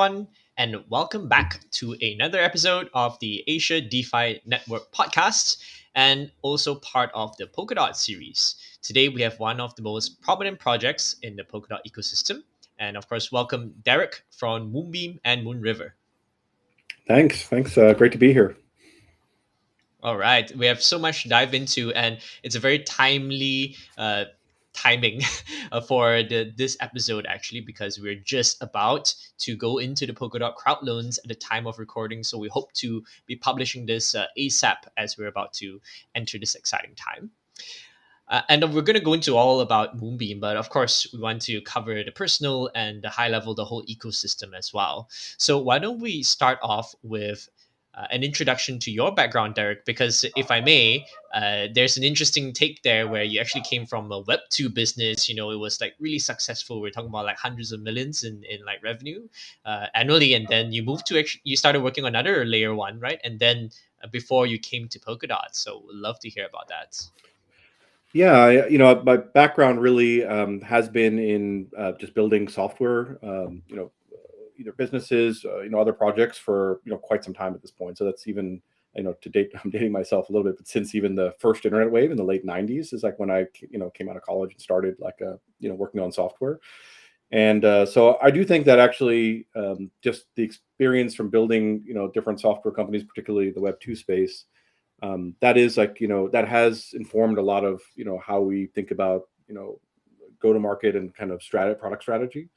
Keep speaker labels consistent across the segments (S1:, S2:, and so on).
S1: everyone, and welcome back to another episode of the Asia DeFi Network podcast, and also part of the Polkadot series. Today, we have one of the most prominent projects in the Polkadot ecosystem, and of course, welcome Derek from Moonbeam and Moonriver.
S2: Thanks. Great to be here.
S1: All right, we have so much to dive into, and it's a very timely timing for this episode actually, because we're just about to go into the Polkadot crowd loans at the time of recording. So we hope to be publishing this ASAP as we're about to enter this exciting time. And we're going to go into all about Moonbeam, but of course, we want to cover the personal and the high level, the whole ecosystem as well. So, why don't we start off with an introduction to your background, Derek? Because if I may, there's an interesting take there where you actually came from a Web2 business. You know, it was like really successful. We're talking about like hundreds of millions in like revenue annually. And then you moved to, you started working on another layer one, right? And then before you came to Polkadot. So, we'd love to hear about that.
S2: Yeah, my background really has been in just building software, either businesses, other projects for quite some time at this point. So that's even to date, I'm dating myself a little bit, but since even the first internet wave in the late '90s is like when I came out of college and started working on software. And so I do think that actually just the experience from building different software companies, particularly the Web2 space. That is that has informed a lot of how we think about go to market and kind of product strategy,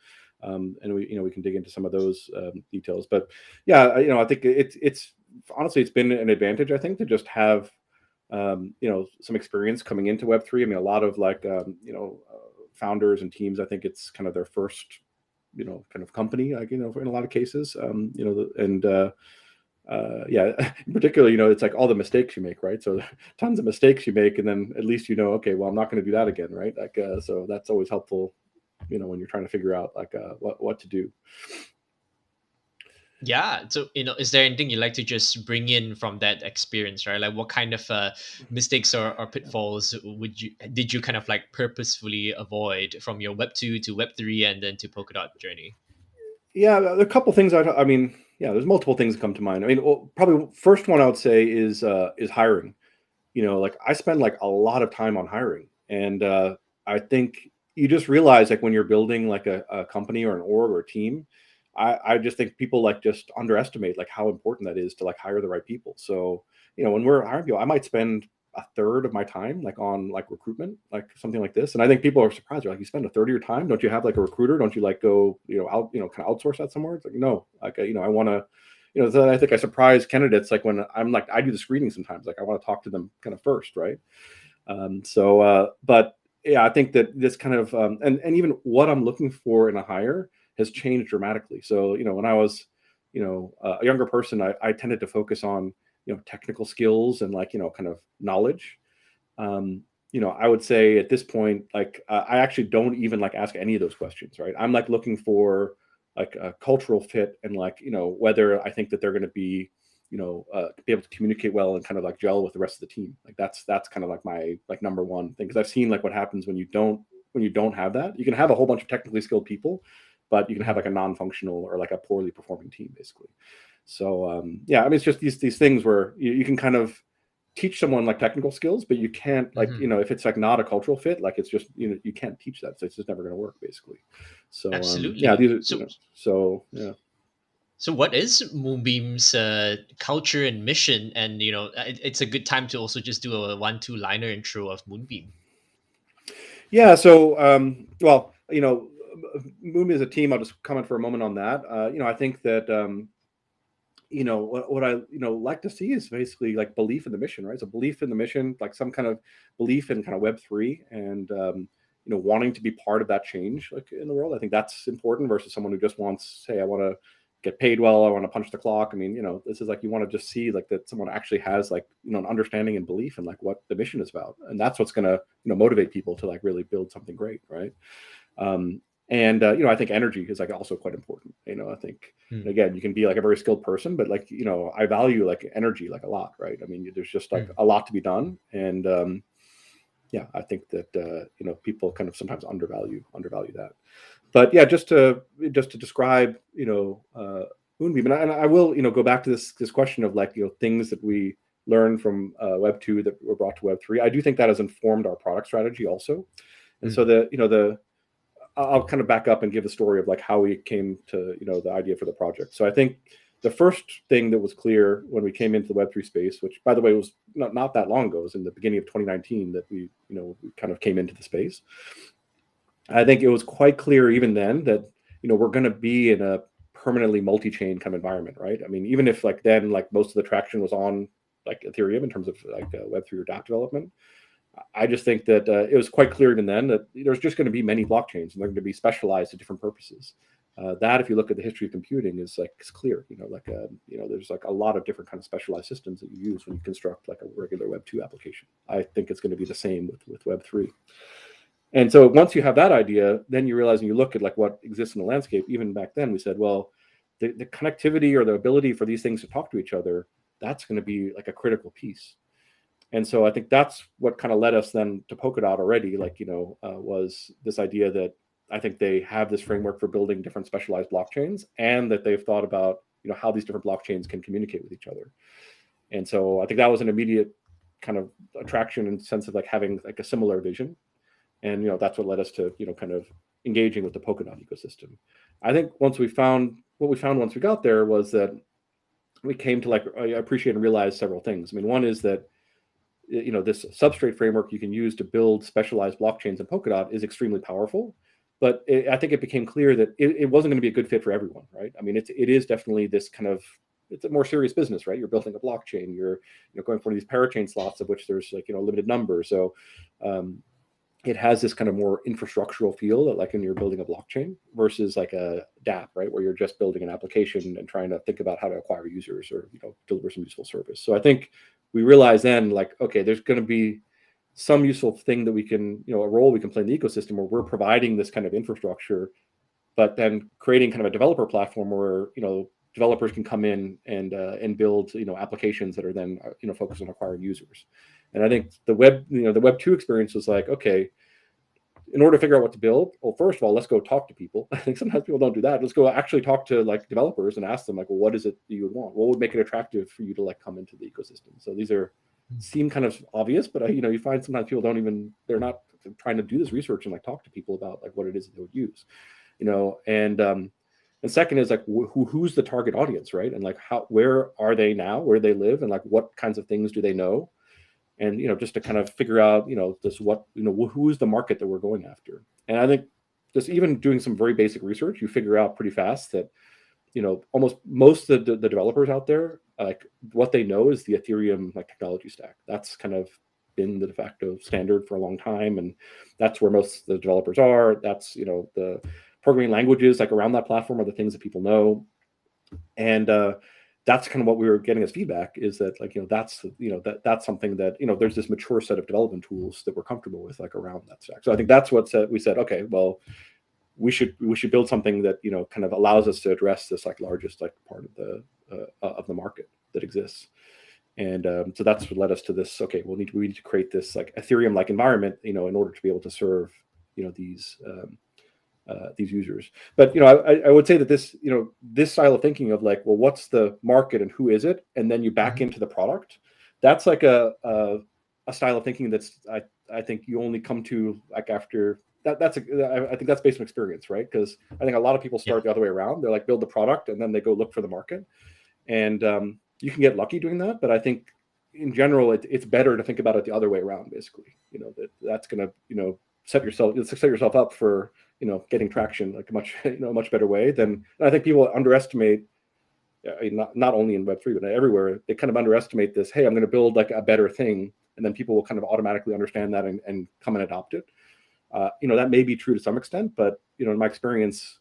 S2: and we can dig into some of those details. But yeah, I think it's honestly it's been an advantage, I think, to just have some experience coming into Web3. I mean, a lot of founders and teams, I think it's kind of their first kind of company, in a lot of cases, yeah, particularly, it's like all the mistakes you make, right? So tons of mistakes you make, and then at least okay, well, I'm not going to do that again, right? So that's always helpful, when you're trying to figure out what to do.
S1: Yeah. So, is there anything you'd like to just bring in from that experience, right? Like what kind of mistakes or pitfalls did you kind of like purposefully avoid from your Web2 to Web3 and then to Polkadot journey?
S2: Yeah, a couple things. I mean, yeah, there's multiple things that come to mind. I mean, probably first one I would say is hiring. Like I spend like a lot of time on hiring, and I think you just realize like when you're building like a company or an org or a team, I just think people like just underestimate like how important that is to like hire the right people. So when we're hiring people, I might spend a third of my time like on like recruitment, like something like this. And I think people are surprised. They're like, you spend a third of your time? Don't you have like a recruiter? Don't you like go out kind of outsource that somewhere? It's like, no, like I want to. So I think I surprise candidates like when I'm like I do the screening sometimes. Like I want to talk to them kind of first, right? But yeah, I think that this kind of and even what I'm looking for in a hire has changed dramatically. So when I was a younger person, I tended to focus on technical skills and like kind of knowledge. I would say at this point, like I actually don't even like ask any of those questions, right? I'm like looking for like a cultural fit and like whether I think that they're going to be be able to communicate well and kind of like gel with the rest of the team. Like that's kind of like my like number one thing, because I've seen like what happens when you don't have that. You can have a whole bunch of technically skilled people, but you can have like a non-functional or like a poorly performing team basically. So yeah, I mean, it's just these things where you can kind of teach someone like technical skills, but you can't like if it's like not a cultural fit, like it's just you can't teach that, so it's just never going to work basically. So yeah,
S1: Absolutely.
S2: these are yeah.
S1: So what is Moonbeam's culture and mission? And it's a good time to also just do a 1-2 liner intro of Moonbeam.
S2: Yeah, so well, Moonbeam is a team. I'll just comment for a moment on that. I think that what I like to see is basically like belief in the mission, right? So belief in the mission, like some kind of belief in kind of Web3 and wanting to be part of that change like in the world. I think that's important versus someone who just wants, hey, I want to get paid well, I want to punch the clock. I mean, this is like you want to just see like that someone actually has like an understanding and belief in like what the mission is about, and that's what's going to motivate people to like really build something great, right? And I think energy is like also quite important. I think again, you can be like a very skilled person, but like I value like energy like a lot, right? I mean, there's just like a lot to be done, and yeah, I think that people kind of sometimes undervalue that. But yeah, just to describe, Moonbeam, and I will, go back to this question of like, things that we learned from Web 2 that were brought to Web 3. I do think that has informed our product strategy also. And so I'll kind of back up and give the story of like how we came to, the idea for the project. So I think the first thing that was clear when we came into the Web3 space, which by the way was not that long ago, it was in the beginning of 2019 that we kind of came into the space. I think it was quite clear even then that, we're going to be in a permanently multi-chain kind of environment, right? I mean, even if like then like most of the traction was on like Ethereum in terms of like Web3 or DApp development, I just think that it was quite clear even then that there's just going to be many blockchains and they're going to be specialized to different purposes. That, if you look at the history of computing, is like it's clear. There's like a lot of different kind of specialized systems that you use when you construct like a regular Web 2 application. I think it's going to be the same with Web 3. And so once you have that idea, then you realize, and you look at like what exists in the landscape. Even back then, we said, well, the connectivity or the ability for these things to talk to each other, that's going to be like a critical piece. And so I think that's what kind of led us then to Polkadot already, was this idea that I think they have this framework for building different specialized blockchains, and that they've thought about, how these different blockchains can communicate with each other. And so I think that was an immediate kind of attraction in the sense of like having like a similar vision. And, that's what led us to, kind of engaging with the Polkadot ecosystem. I think what we found once we got there was that we came to like appreciate and realize several things. I mean, one is that, this substrate framework you can use to build specialized blockchains in Polkadot is extremely powerful. But I think it became clear that it wasn't going to be a good fit for everyone, right? I mean, it is definitely this kind of, it's a more serious business, right? You're building a blockchain, you're going for these parachain slots of which there's like, a limited number. So it has this kind of more infrastructural feel that like when you're building a blockchain versus like a DApp, right? Where you're just building an application and trying to think about how to acquire users or, deliver some useful service. So I think we realized then like, okay, there's going to be some useful thing that we can, a role we can play in the ecosystem where we're providing this kind of infrastructure, but then creating kind of a developer platform where, developers can come in and build, applications that are then, focused on acquiring users. And I think the Web 2 experience was like, okay, in order to figure out what to build, well, first of all, let's go talk to people. I think sometimes people don't do that. Let's go actually talk to like developers and ask them like, well, what is it that you would want? What would make it attractive for you to like come into the ecosystem? So these seem kind of obvious, but you find sometimes people they're not trying to do this research and like talk to people about like what it is that they would use, and second is like who's the target audience, right? And like where are they now, where they live, and like what kinds of things do they know? And just to kind of figure out who is the market that we're going after. And I think just even doing some very basic research, you figure out pretty fast that almost most of the developers out there, like what they know is the Ethereum like technology stack. That's kind of been the de facto standard for a long time, and that's where most of the developers are. That's the programming languages like around that platform are the things that people know. And that's kind of what we were getting as feedback, is that like that's something that there's this mature set of development tools that we're comfortable with like around that stack. So I think that's what we said, okay, well, we should build something that kind of allows us to address this like largest like part of the market that exists. And so that's what led us to this. Okay, we need to create this like Ethereum like environment, in order to be able to serve these users. But I would say that this style of thinking of like, well, what's the market and who is it, and then you back into the product. That's like a style of thinking that's I think you only come to like after that. I think that's based on experience, right? Because I think a lot of people start the other way around. They're like build the product and then they go look for the market, and you can get lucky doing that. But I think in general, it's better to think about it the other way around. Basically, that's going to set yourself up for getting traction like a much better way than. I think people underestimate, not only in Web3 but everywhere, they kind of underestimate this. Hey, I'm going to build like a better thing, and then people will kind of automatically understand that and come and adopt it. That may be true to some extent, but in my experience,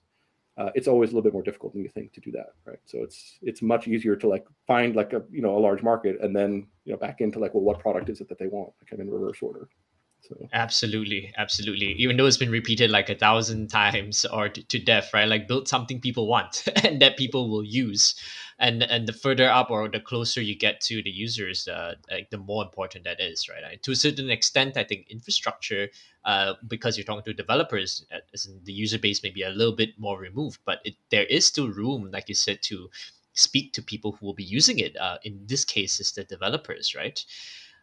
S2: it's always a little bit more difficult than you think to do that, right? So it's much easier to like find like a large market and then back into like, well, what product is it that they want, like kind of in reverse order. So.
S1: Absolutely. Even though it's been repeated like 1,000 times or to death, right? Like build something people want and that people will use. And the further up or the closer you get to the users, like the more important that is, right? To a certain extent, I think infrastructure, because you're talking to developers, as in the user base may be a little bit more removed, but there is still room, like you said, to speak to people who will be using it. In this case, is the developers, right?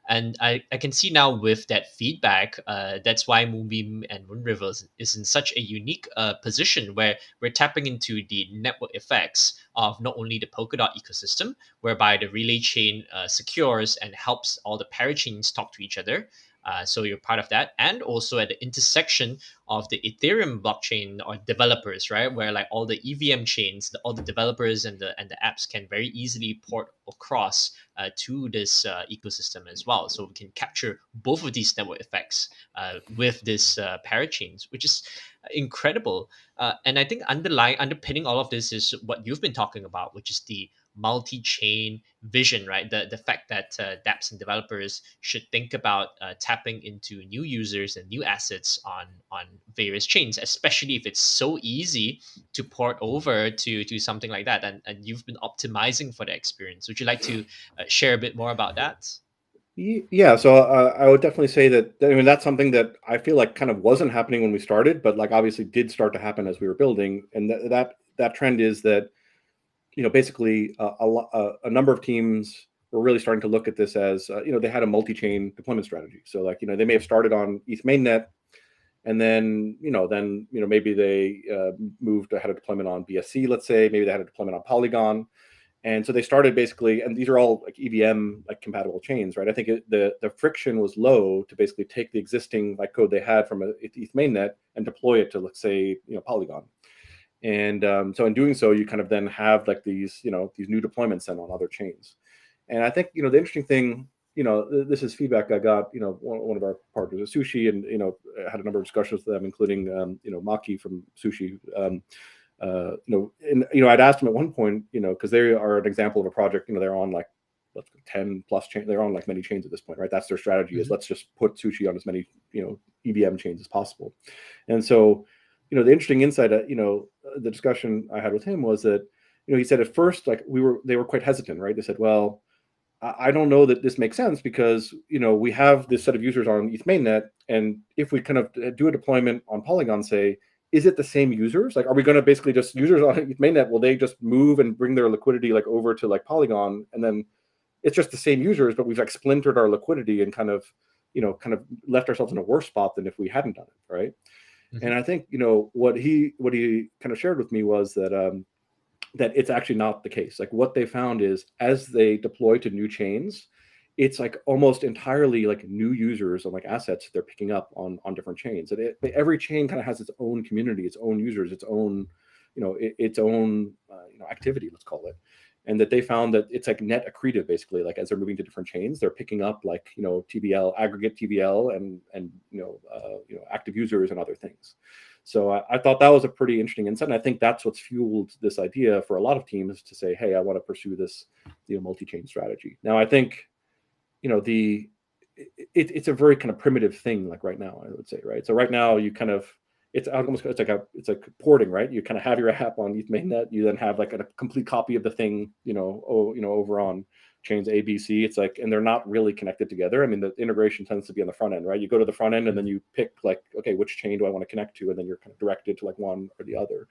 S1: And I can see now with that feedback, that's why Moonbeam and Moonriver is in such a unique position where we're tapping into the network effects of not only the Polkadot ecosystem, whereby the relay chain secures and helps all the parachains talk to each other. So you're part of that, and also at the intersection of the Ethereum blockchain or developers, right, where like all the EVM chains, all the developers and the apps can very easily port across to this ecosystem as well. So we can capture both of these network effects with this parachains, which is incredible. And I think underpinning all of this is what you've been talking about, which is the multi-chain vision, right? The fact that dApps and developers should think about tapping into new users and new assets on various chains, especially if it's so easy to port over to something like that. And you've been optimizing for the experience. Would you like to share a bit more about that?
S2: Yeah, so I would definitely say that. I mean, that's something that I feel like kind of wasn't happening when we started, but like obviously did start to happen as we were building. And that trend is that basically a number of teams were really starting to look at this as they had a multi-chain deployment strategy. So like they may have started on ETH mainnet, and then maybe they moved had a deployment on BSC. Let's say maybe they had a deployment on Polygon. And so they started basically, and these are all like EVM like compatible chains, right? I think the friction was low to basically take the existing like code they had from a ETH mainnet and deploy it to, let's say, Polygon. And so in doing so, you kind of then have like these these new deployments then on other chains. And I think the interesting thing, this is feedback I got. One of our partners is Sushi, and had a number of discussions with them, including Maki from Sushi. I'd asked them at one point, because they are an example of a project. They're on like 10 plus chain. They're on like many chains at this point, right? That's their strategy, is let's just put Sushi on as many EVM chains as possible. And so the interesting insight, the discussion I had with him was that he said at first like they were quite hesitant, right? They said, well, I don't know that this makes sense because we have this set of users on ETH mainnet, and if we kind of do a deployment on Polygon, say, is it the same users? Like, are we going to basically just users on ETH mainnet? Will they just move and bring their liquidity like over to like Polygon, and then it's just the same users, but we've like splintered our liquidity and kind of left ourselves in a worse spot than if we hadn't done it, right? Mm-hmm. And I think what he kind of shared with me was that that it's actually not the case. Like what they found is as they deploy to new chains, it's like almost entirely like new users and like assets they're picking up on different chains. And every chain kind of has its own community, its own users, its own its own activity, let's call it. And that they found that it's like net accretive, basically, like as they're moving to different chains, they're picking up like TBL, aggregate TBL, and active users and other things. So I thought that was a pretty interesting insight, and I think that's what's fueled this idea for a lot of teams to say, "Hey, I want to pursue this, multi-chain strategy." Now, I think, it's a very kind of primitive thing, like right now, I would say, right? So right now, you kind of it's like porting, right? You kind of have your app on ETH mainnet, you then have like a complete copy of the thing, over on chains A, B, C. It's like, and they're not really connected together. I mean, the integration tends to be on the front end, right? You go to the front end and then you pick like, okay, which chain do I want to connect to? And then you're kind of directed to like one or the other.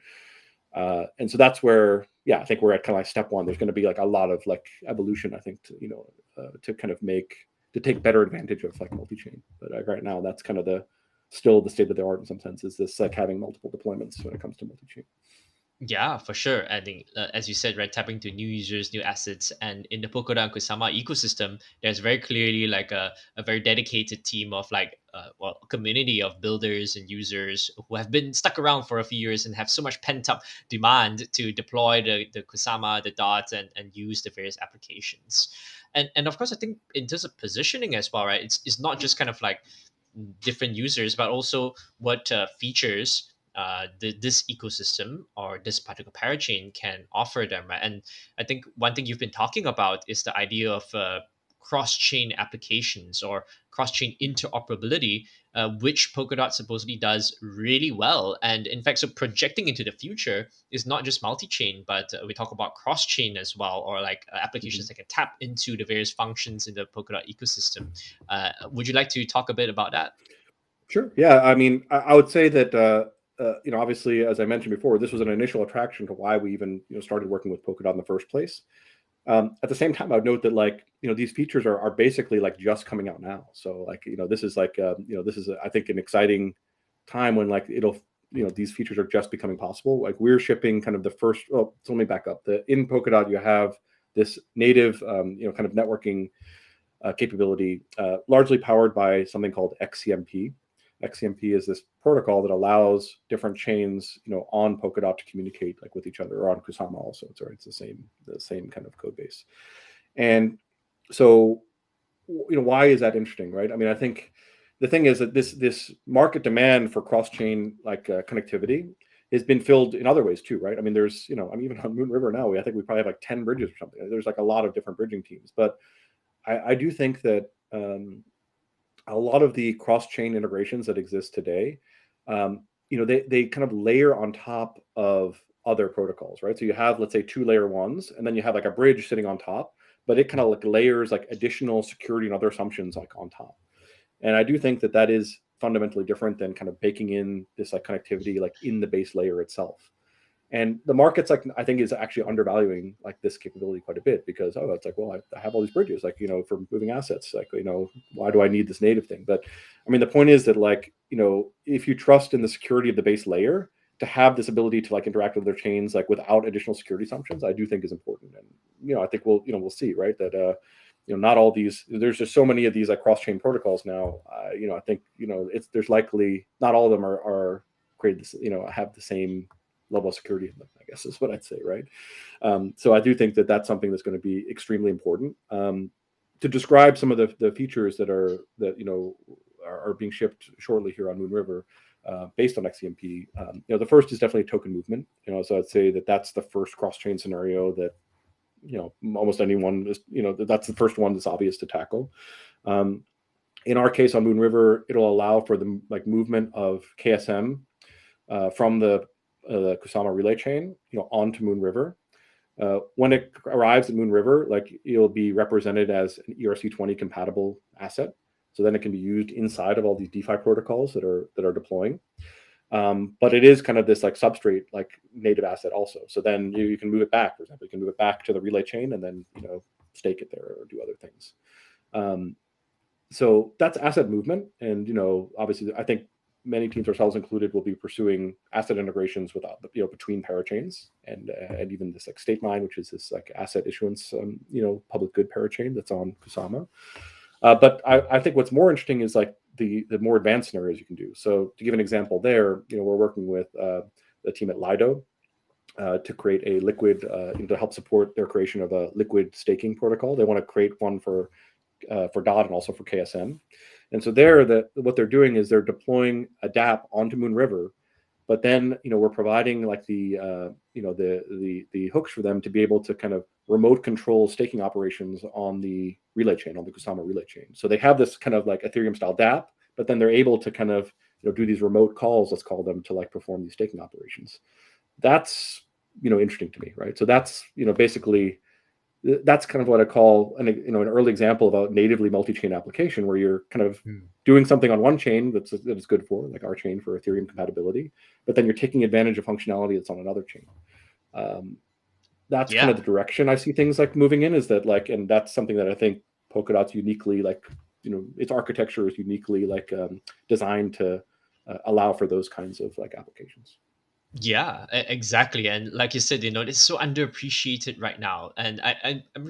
S2: And so that's where, I think we're at kind of like step one. There's going to be like a lot of like evolution, I think, to, to kind of to take better advantage of like multi-chain. But right now, that's kind of still the state of the art in some sense, is this like having multiple deployments when it comes to multi-chain.
S1: Yeah, for sure. I think, as you said, right, tapping to new users, new assets, and in the Polkadot and Kusama ecosystem, there's very clearly like a very dedicated team of like, a community of builders and users who have been stuck around for a few years and have so much pent up demand to deploy the Kusama, the DOT, and use the various applications. And of course, I think in terms of positioning as well, right, it's not just kind of like different users, but also what features this ecosystem or this particular parachain can offer them, right? And I think one thing you've been talking about is the idea of cross-chain applications or cross-chain interoperability, which Polkadot supposedly does really well. And in fact, so projecting into the future is not just multi-chain, but we talk about cross-chain as well, or like applications that can tap into the various functions in the Polkadot ecosystem. Would you like to talk a bit about that?
S2: Sure. Yeah. I mean, I would say that obviously, as I mentioned before, this was an initial attraction to why we even started working with Polkadot in the first place. At the same time, I would note that these features are basically like just coming out now. So this is this is I think an exciting time when it'll these features are just becoming possible. Like we're shipping kind of the first. Oh, so let me back up. In Polkadot you have this native kind of networking capability, largely powered by something called XCMP. XCMP is this protocol that allows different chains, on Polkadot to communicate with each other, or on Kusama also. It's the same kind of code base. And so, why is that interesting, right? I mean, I think the thing is that this market demand for cross-chain connectivity has been filled in other ways too, right? I mean, there's, I mean, even on Moonriver now, I think we probably have 10 bridges or something. There's a lot of different bridging teams, but I do think that a lot of the cross-chain integrations that exist today, they kind of layer on top of other protocols, right? So you have, let's say, two layer ones, and then you have a bridge sitting on top, but it kind of layers additional security and other assumptions on top. And I do think that is fundamentally different than kind of baking in this connectivity in the base layer itself. And the market's I think is actually undervaluing this capability quite a bit, because it's well, I have all these bridges for moving assets, why do I need this native thing? But I mean, the point is that if you trust in the security of the base layer, to have this ability to interact with their chains without additional security assumptions, I do think is important. And I think we'll see, right, that not all these, there's just so many of these cross-chain protocols now. I think there's likely not all of them are created this, have the same level of security in them, I guess is what I'd say, right? So I do think that that's something that's going to be extremely important. To describe some of the features that are being shipped shortly here on Moonriver, based on XCMP, the first is definitely token movement. So I'd say that that's the first cross-chain scenario that almost anyone is, that's the first one that's obvious to tackle. In our case on Moonriver, it'll allow for the movement of KSM from the Kusama relay chain, onto Moonriver. When it arrives at Moonriver, it'll be represented as an ERC20 compatible asset. So then it can be used inside of all these DeFi protocols that are deploying. But it is kind of this substrate native asset also. So then you can move it back. For example, you can move it back to the relay chain and then stake it there or do other things. So that's asset movement, and obviously I think many teams, ourselves included, will be pursuing asset integrations with between parachains and even this state mine, which is this asset issuance public good parachain that's on Kusama. But I think what's more interesting is the more advanced scenarios you can do. So to give an example there, we're working with the team at Lido to create a liquid to help support their creation of a liquid staking protocol. They want to create one for DOT and also for KSM. And so what they're doing is they're deploying a DApp onto Moonriver, but then we're providing the hooks for them to be able to kind of remote control staking operations on the relay chain, on the Kusama relay chain. So they have this kind of Ethereum style DApp, but then they're able to kind of do these remote calls, let's call them, to perform these staking operations. That's interesting to me, right? So that's basically, that's kind of what I call an early example of a natively multi-chain application, where you're kind of doing something on one chain that is good for, our chain, for Ethereum compatibility, but then you're taking advantage of functionality that's on another chain. That's kind of the direction I see things moving in, is that and that's something that I think Polkadot's uniquely its architecture is uniquely designed to allow for those kinds of applications.
S1: Yeah, exactly. And like you said, it's so underappreciated right now. And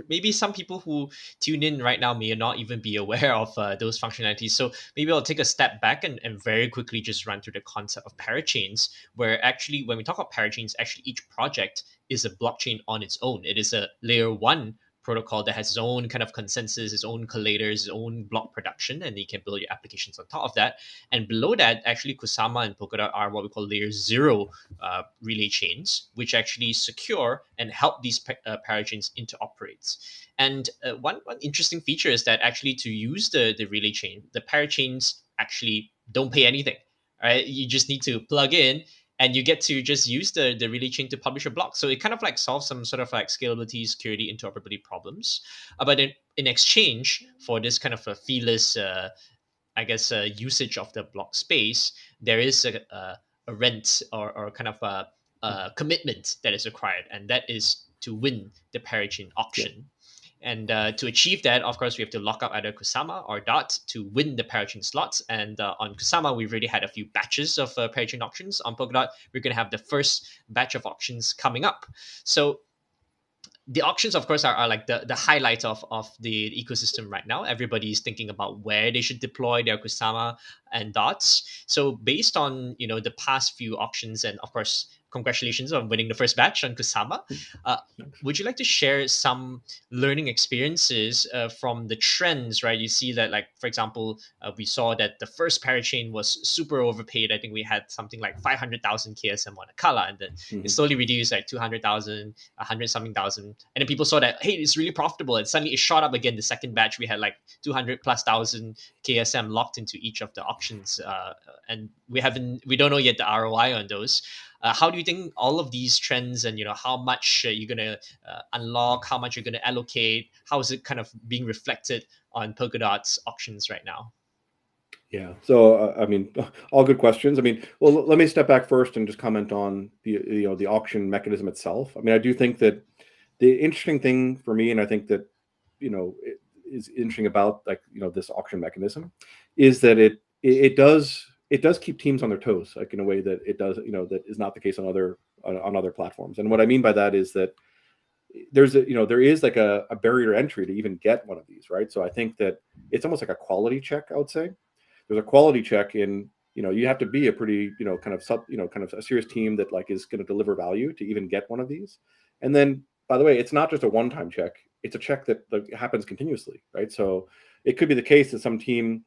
S1: maybe some people who tune in right now may not even be aware of those functionalities. So maybe I'll take a step back and very quickly just run through the concept of parachains, where actually, when we talk about parachains, actually each project is a blockchain on its own. It is a layer one protocol that has its own kind of consensus, its own collators, its own block production, and you can build your applications on top of that. And below that, actually, Kusama and Polkadot are what we call layer zero relay chains, which actually secure and help these parachains interoperate. And one interesting feature is that actually to use the relay chain, the parachains actually don't pay anything. Right? You just need to plug in and you get to just use the relay chain to publish a block. So it kind of like solves some sort of like scalability, security, interoperability problems. But in exchange for this kind of a feeless, I guess, usage of the block space, there is a rent or kind of a commitment that is required, and that is to win the Parachain auction.
S2: Yeah.
S1: And to achieve that, of course, we have to lock up either Kusama or DOT to win the Parachain slots. And on Kusama, we've already had a few batches of Parachain auctions. On Polkadot, we're going to have the first batch of auctions coming up. So the auctions, of course, are like the highlight of the ecosystem right now. Everybody's thinking about where they should deploy their Kusama and dots. So based on the past few auctions, and of course, congratulations on winning the first batch on Kusama. Would you like to share some learning experiences from the trends, right? You see that, like, for example, we saw that the first parachain was super overpaid. I think we had something like 500,000 KSM on Akala, and then it slowly reduced like 200,000, 100 something thousand. And then people saw that, hey, it's really profitable. And suddenly it shot up again. The second batch, we had like 200 plus thousand KSM locked into each of the auctions. And we don't know yet the ROI on those. How do you think all of these trends and how much you're gonna unlock, how much you're gonna allocate, how is it kind of being reflected on Polkadot's auctions right now?
S2: Yeah. So I mean, all good questions. I mean, well, let me step back first and just comment on the auction mechanism itself. I mean, I do think that the interesting thing for me, and I think that it is interesting about this auction mechanism, is that it does keep teams on their toes, like in a way that it does that is not the case on other platforms. And what I mean by that is that there is like a barrier to entry to even get one of these, right? So I think that it's almost like a quality check. I would say there's a quality check in you have to be a pretty kind of a serious team that like is going to deliver value to even get one of these. And then, by the way, it's not just a one-time check, it's a check that happens continuously, right? So it could be the case that some team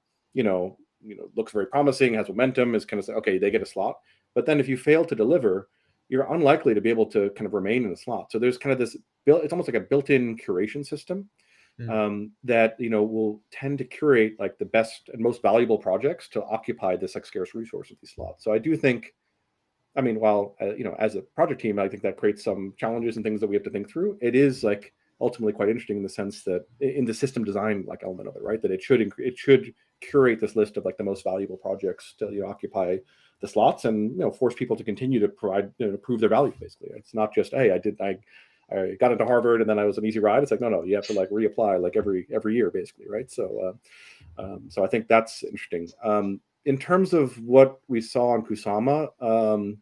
S2: looks very promising, has momentum, is kind of say, okay, they get a slot, but then if you fail to deliver, you're unlikely to be able to kind of remain in the slot. So there's kind of this it's almost like a built-in curation system that will tend to curate like the best and most valuable projects to occupy this like scarce resource of these slots. So I do think, I mean, while as a project team, I think that creates some challenges and things that we have to think through. It is like ultimately quite interesting in the sense that in the system design like element of it, right? That it should curate this list of like the most valuable projects to occupy the slots and force people to continue to provide to prove their value. Basically, it's not just, hey, I got into Harvard and then I was an easy ride. It's like, no, you have to like reapply like every year, basically, right? So I think that's interesting. In terms of what we saw on Kusama,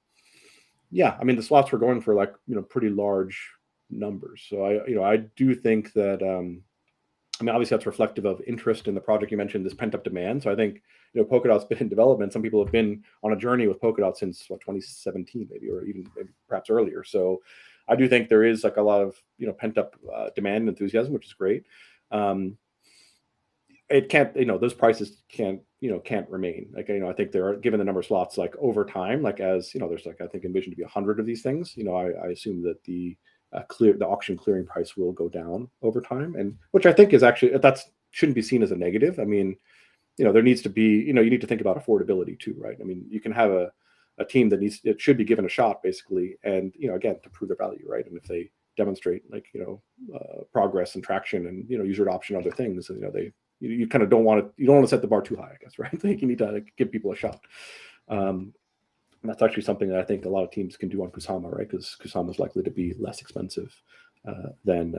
S2: yeah, I mean the slots were going for like pretty large numbers. So I do think that I mean obviously that's reflective of interest in the project. You mentioned this pent up demand. So I think Polkadot's been in development. Some people have been on a journey with Polkadot since 2017 maybe, or even maybe perhaps earlier. So I do think there is like a lot of pent up demand and enthusiasm, which is great. It can't, those prices can't remain. Like, I think there are, given the number of slots, like over time, like as there's like I think envisioned to be 100 of these things. I assume that the auction clearing price will go down over time, and which I think is actually shouldn't be seen as a negative. I mean, there needs to be you need to think about affordability too, right? I mean, you can have a team that should be given a shot basically, and again to prove their value, right? And if they demonstrate like progress and traction and user adoption, other things, you kind of don't want to set the bar too high, I guess, right? I think you need to give people a shot. And that's actually something that I think a lot of teams can do on Kusama, right? Because Kusama is likely to be less expensive than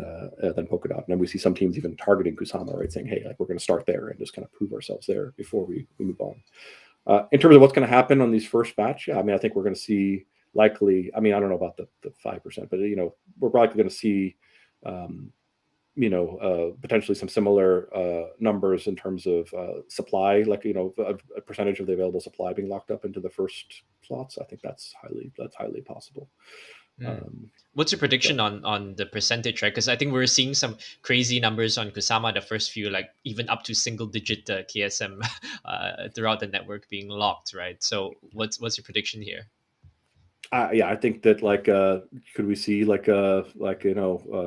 S2: Polkadot. And then we see some teams even targeting Kusama, right? Saying, hey, like we're going to start there and just kind of prove ourselves there before we move on. In terms of what's going to happen on these first batch, I mean, I think we're going to see likely, I mean, I don't know about the 5%, but we're likely going to see potentially some similar numbers in terms of supply, like a percentage of the available supply being locked up into the first slots. I think that's highly possible.
S1: Mm. What's your prediction
S2: So.
S1: on the percentage, right? Because I think we're seeing some crazy numbers on Kusama, the first few, like even up to single digit KSM throughout the network being locked, right? So what's your prediction here?
S2: Yeah, I think that like could we see like a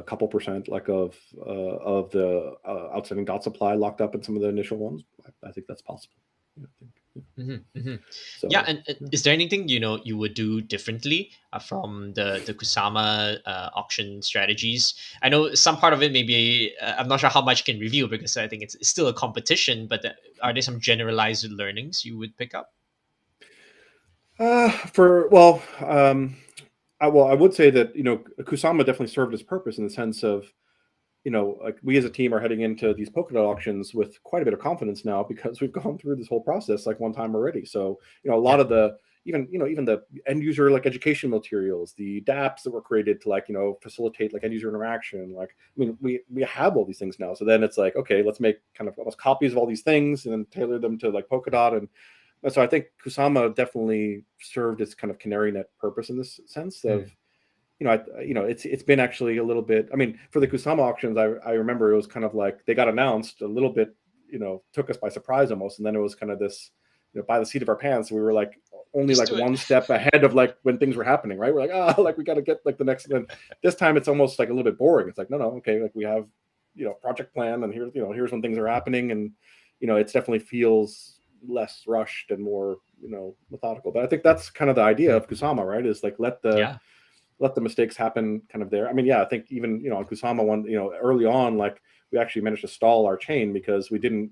S2: couple percent like of the outstanding dot supply locked up in some of the initial ones? I think that's possible. Yeah, I think, yeah.
S1: Yeah,
S2: So
S1: and
S2: yeah.
S1: is there anything you would do differently from the Kusama auction strategies? I know some part of it maybe I'm not sure how much you can review because I think it's still a competition. But are there some generalized learnings you would pick up?
S2: For well, I would say that Kusama definitely served its purpose in the sense of like we as a team are heading into these Polkadot auctions with quite a bit of confidence now because we've gone through this whole process like one time already. So, a lot
S1: Yeah.
S2: of the even the end user like education materials, the dApps that were created to like, facilitate like end user interaction. Like, I mean, we have all these things now. So then it's like, okay, let's make kind of almost copies of all these things and then tailor them to like Polkadot. And so I think Kusama definitely served its kind of canary net purpose in this sense of,
S1: Mm.
S2: it's been actually a little bit. I mean, for the Kusama auctions, I remember it was kind of like they got announced a little bit, took us by surprise almost, and then it was kind of this, by the seat of our pants. We were like only
S1: Just
S2: like
S1: do it.
S2: one step ahead of like when things were happening, right? We're like, like we got to get like the next. And this time it's almost like a little bit boring. It's like, no, okay, like we have, project plan, and here's when things are happening, and it definitely feels less rushed and more, methodical. But I think that's kind of the idea
S1: Mm.
S2: of Kusama, right? Is like
S1: Yeah.
S2: let the mistakes happen kind of there. I mean, yeah, I think even, on Kusama one, early on, like we actually managed to stall our chain because we didn't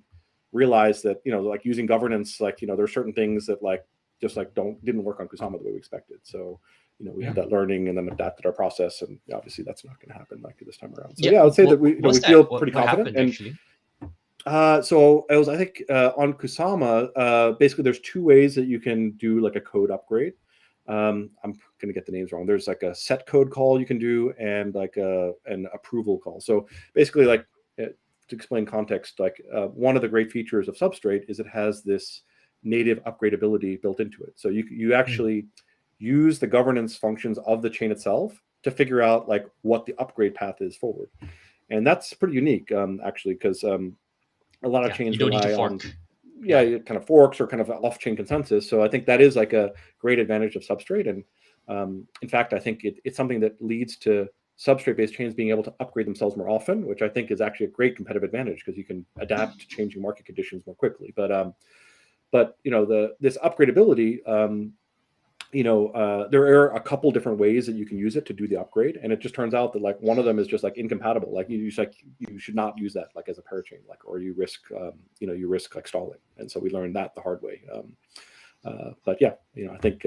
S2: realize that, like using governance, like, there are certain things that like just like didn't work on Kusama the way we expected. So, we had
S1: Mm.
S2: that learning and then adapted our process. And obviously that's not going to happen like this time around. So
S1: Yeah.
S2: yeah, I would say that we,
S1: What's
S2: we feel
S1: that?
S2: pretty
S1: What
S2: confident.
S1: happened
S2: And
S1: actually?
S2: so it was, I think, on Kusama, basically there's two ways that you can do like a code upgrade. I'm going to get the names wrong. There's like a set code call you can do and like an approval call. So basically, like to explain context, like one of the great features of Substrate is it has this native upgradability built into it. So you
S1: Mm.
S2: actually use the governance functions of the chain itself to figure out like what the upgrade path is forward. And that's pretty unique, actually, because a lot of
S1: Yeah. You
S2: chains
S1: don't need to
S2: rely on,
S1: fork. Yeah.
S2: kind of forks or kind of off-chain consensus. So I think that is like a great advantage of Substrate. And in fact, I think it's something that leads to Substrate-based chains being able to upgrade themselves more often, which I think is actually a great competitive advantage because you can adapt to changing market conditions more quickly. But this upgradability, there are a couple different ways that you can use it to do the upgrade, and it just turns out that like one of them is just like incompatible. Like you should not use that like as a parachain, like, or you risk like stalling. And so we learned that the hard way. But yeah, I think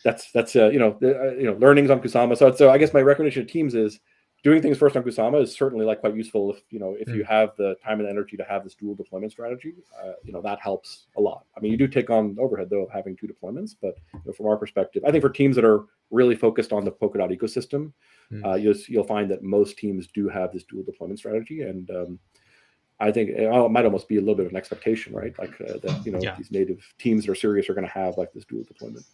S2: that's learnings on Kusama. So I guess my recommendation to teams is doing things first on Kusama is certainly like quite useful if you
S1: Mm.
S2: have the time and energy to have this dual deployment strategy. That helps a lot. I mean, you do take on overhead though of having two deployments, but from our perspective, I think for teams that are really focused on the Polkadot ecosystem,
S1: Mm.
S2: you'll find that most teams do have this dual deployment strategy. And I think it might almost be a little bit of an expectation, right? Like that
S1: Yeah.
S2: these native teams that are serious are going to have like this dual deployment.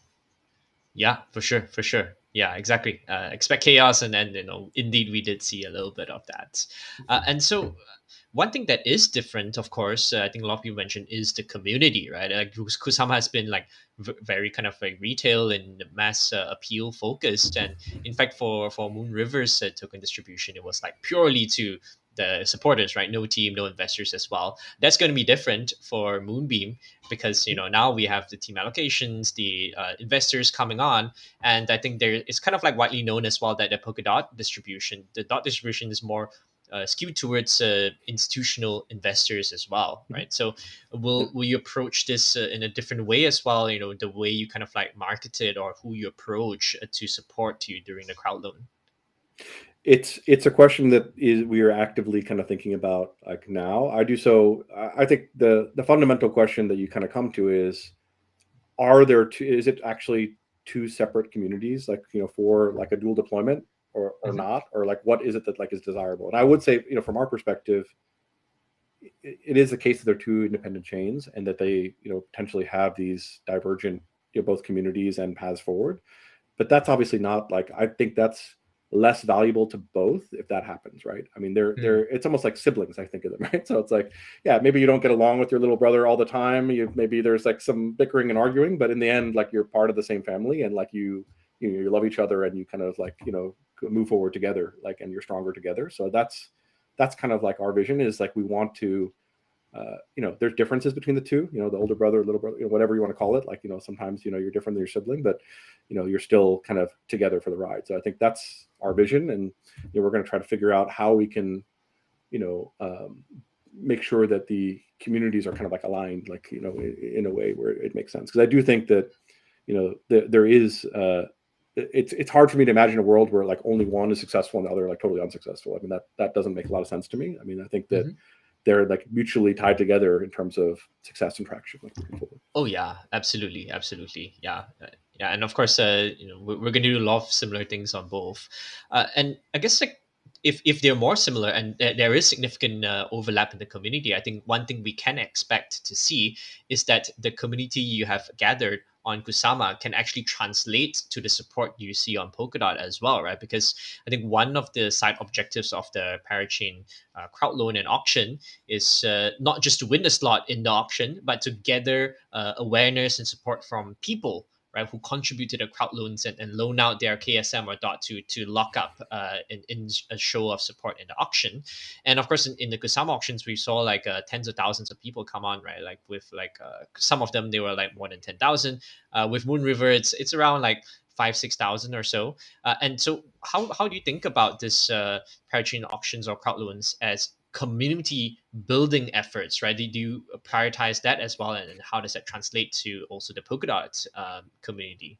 S1: Yeah, for sure, for sure. Yeah, exactly. Expect chaos, and then indeed, we did see a little bit of that. And so, one thing that is different, of course, I think a lot of people mentioned is the community, right? Kusama has been like very kind of like retail and mass appeal focused, and in fact, for Moonriver's token distribution, it was like purely to the supporters, right? No team, no investors as well. That's going to be different for Moonbeam because now we have the team allocations, the investors coming on, and I think there it's kind of like widely known as well that the Polkadot distribution, the dot distribution is more skewed towards institutional investors as well, right? So will you approach this in a different way as well? The way you kind of like market it or who you approach to support you during the crowd loan.
S2: It's a question that is we are actively kind of thinking about like now. I do so. I think the fundamental question that you kind of come to is, are there two? Is it actually two separate communities, like for like a dual deployment, or
S1: Hmm.
S2: not, or like what is it that like is desirable? And I would say, from our perspective, it is the case that they're two independent chains and that they potentially have these divergent both communities and paths forward. but that's obviously not like, I think that's less valuable to both if that happens, right? I mean, they're it's almost like siblings, I think of them, right? So it's like, yeah, maybe you don't get along with your little brother all the time. Maybe there's like some bickering and arguing, but in the end, like you're part of the same family, and like you love each other, and you kind of like, move forward together, like, and you're stronger together. So that's kind of like our vision, is like we want to, there's differences between the two, the older brother, little brother, whatever you want to call it. Like, sometimes, you're different than your sibling, but, you're still kind of together for the ride. So I think that's our vision. And, we're going to try to figure out how we can, make sure that the communities are kind of like aligned, like, in a way where it makes sense. Because I do think that, there is, it's hard for me to imagine a world where like only one is successful and the other like totally unsuccessful. I mean, that doesn't make a lot of sense to me. I mean, I think that they're like mutually tied together in terms of success and traction. Like,
S1: oh yeah, absolutely, yeah. Yeah, and of course, we're going to do a lot of similar things on both, and I guess like if they're more similar and there is significant overlap in the community, I think one thing we can expect to see is that the community you have gathered on Kusama can actually translate to the support you see on Polkadot as well, right? Because I think one of the side objectives of the Parachain crowd loan and auction is not just to win the slot in the auction, but to gather awareness and support from people, right, who contribute to the crowd loans and loan out their KSM or DOT to lock up in a show of support in the auction. And of course, in the Kusama auctions, we saw like tens of thousands of people come on, right? Like with like some of them, they were like more than 10,000. With Moonriver, it's around like 5,000-6,000 or so. And so, how do you think about this Parachain auctions or crowd loans as community building efforts, right? Do you prioritize that as well, and how does that translate to also the Polkadot community?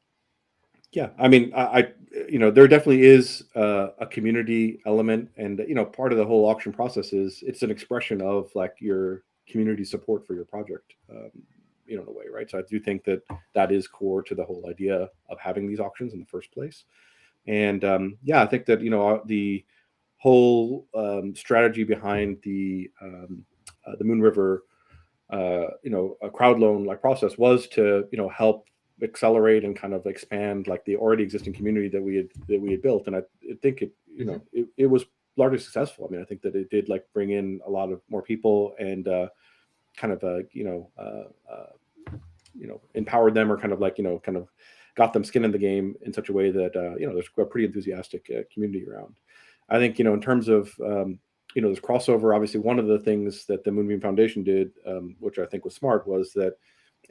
S2: Yeah, I mean, there definitely is a community element, and part of the whole auction process is it's an expression of like your community support for your project, in a way, right? So I do think that that is core to the whole idea of having these auctions in the first place. And yeah, I think that the whole strategy behind the Moonriver, a crowd loan like process was to help accelerate and kind of expand like the already existing community that we had built. And I think it was largely successful. I mean, I think that it did like bring in a lot of more people and kind of empowered them, or kind of like kind of got them skin in the game in such a way that there's a pretty enthusiastic community around. I think in terms of there's crossover. Obviously, one of the things that the Moonbeam Foundation did, which I think was smart, was that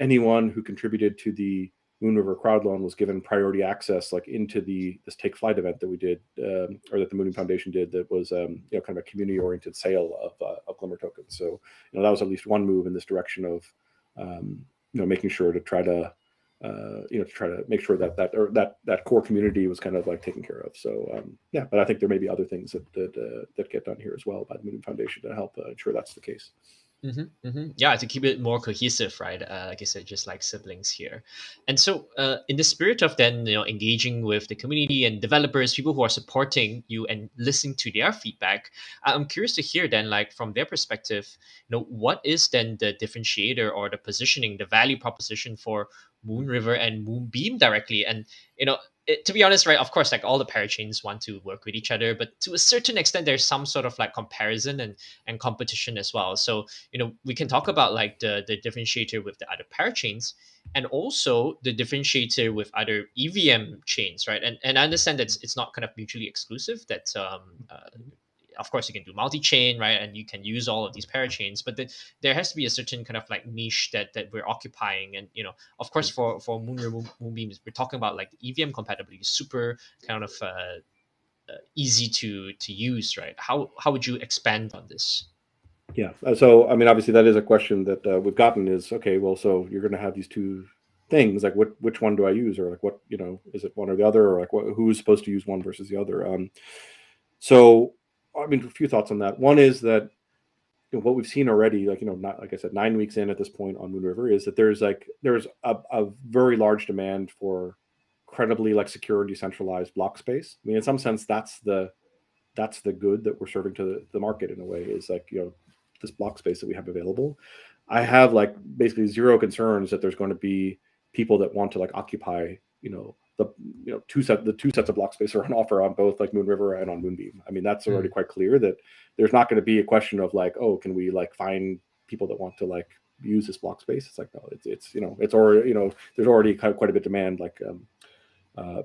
S2: anyone who contributed to the Moonriver crowd loan was given priority access, like into this Take Flight event that we did, or that the Moonbeam Foundation did. That was kind of a community-oriented sale of Glimmer tokens. So that was at least one move in this direction of making sure to try to make sure that core community was kind of like taken care of. So yeah, but I think there may be other things that get done here as well by the Moonbeam Foundation to help ensure that's the case.
S1: Yeah, to keep it more cohesive, right? Like I said, just like siblings here. And so, in the spirit of then, engaging with the community and developers, people who are supporting you and listening to their feedback, I'm curious to hear then, like from their perspective, what is then the differentiator or the positioning, the value proposition for Moonriver and Moonbeam directly? And to be honest, right, of course, like all the parachains want to work with each other, but to a certain extent, there's some sort of like comparison and competition as well. So we can talk about like the differentiator with the other parachains, and also the differentiator with other EVM chains, right? And I understand that it's not kind of mutually exclusive. That of course you can do multi-chain, right, and you can use all of these parachains, but there has to be a certain kind of like niche that we're occupying. And of course, for Moonbeams, we're talking about like the EVM compatibility, super kind of easy to use, right? How would you expand on this?
S2: Yeah. So, I mean, obviously, that is a question that we've gotten is, okay, well, so you're going to have these two things, like which one do I use? Or like what, is it one or the other? Or like who's supposed to use one versus the other? So, I mean, a few thoughts on that. One is that what we've seen already, like, not, like I said, 9 weeks in at this point on Moonriver, is that there's a very large demand for credibly like secure and decentralized block space. I mean, in some sense, that's the good that we're serving to the market in a way, is like, this block space that we have available. I have like basically zero concerns that there's going to be people that want to like occupy, the two sets of block space are on offer on both like Moonriver and on Moonbeam. I mean, that's already quite clear that there's not going to be a question of like, oh, can we like find people that want to like use this block space? It's like, no, it's already, there's already quite a bit of demand like